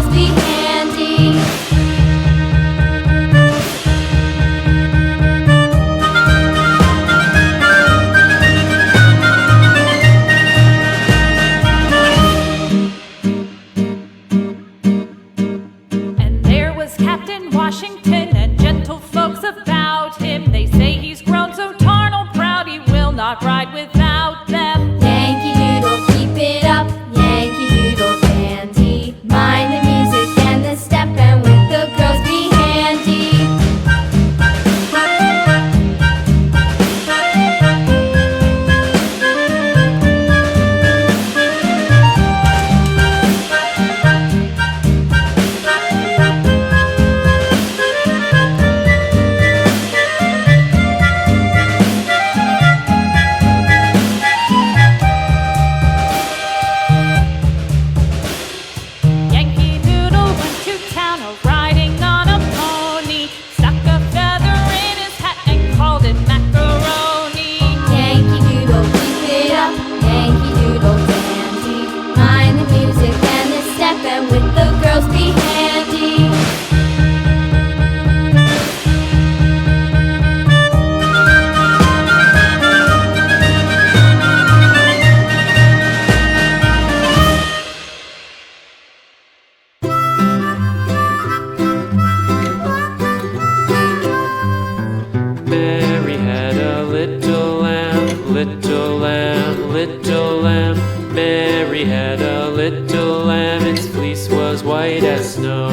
girls be handy. And there was Captain Washington and gentle folks about him. They say he's grown so tarnal proud he will not ride without them. Yankee Doodle, keep it up, Yankee Doodle dandy. Mind the music and the step, and with the girls be handy. Yankee Doodle went to town riding on a pony, stuck a feather in his hat and called it macaroni. Yankee Doodle, keep it up, Yankee Doodle dandy. Mind the music and the step, and with the girls be handy. Mary had a little lamb, little lamb, little lamb. Mary had a little lamb, its fleece was white as snow.